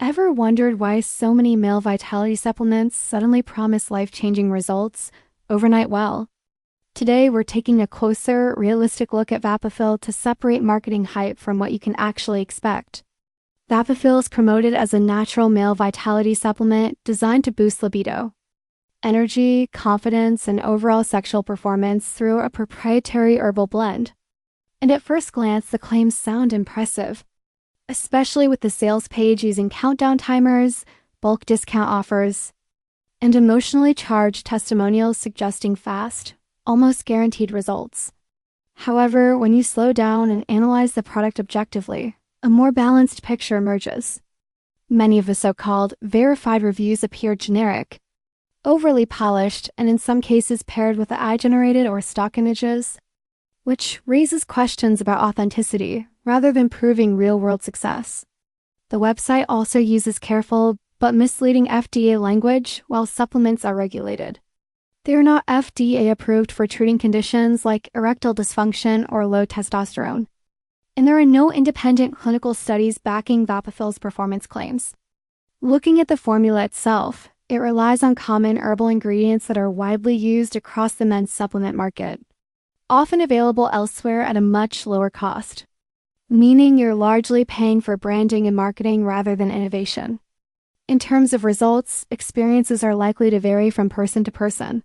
Ever wondered why so many male vitality supplements suddenly promise life-changing results overnight? Well, today we're taking a closer, realistic look at VapoFil to separate marketing hype from what you can actually expect. VapoFil is promoted as a natural male vitality supplement designed to boost libido, energy, confidence, and overall sexual performance through a proprietary herbal blend. And at first glance, the claims sound impressive, especially with the sales page using countdown timers, bulk discount offers, and emotionally charged testimonials suggesting fast, almost guaranteed results. However, when you slow down and analyze the product objectively, a more balanced picture emerges. Many of the so-called verified reviews appear generic, overly polished, and in some cases paired with AI-generated or stock images, which raises questions about authenticity rather than proving real-world success. The website also uses careful but misleading FDA language while supplements are regulated. They are not FDA approved for treating conditions like erectile dysfunction or low testosterone. And there are no independent clinical studies backing VapoFil's performance claims. Looking at the formula itself, it relies on common herbal ingredients that are widely used across the men's supplement market, often available elsewhere at a much lower cost, meaning you're largely paying for branding and marketing rather than innovation. In terms of results, experiences are likely to vary from person to person.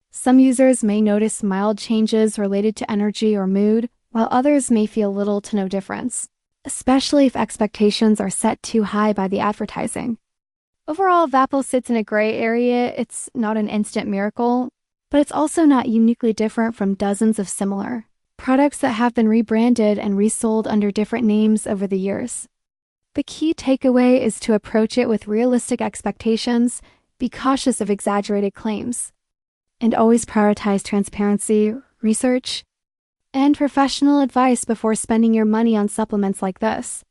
Some users may notice mild changes related to energy or mood, while others may feel little to no difference, especially if expectations are set too high by the advertising. Overall, Vapo sits in a gray area. It's not an instant miracle, but it's also not uniquely different from dozens of similar products that have been rebranded and resold under different names over the years. The key takeaway is to approach it with realistic expectations, be cautious of exaggerated claims, and always prioritize transparency, research, and professional advice before spending your money on supplements like this.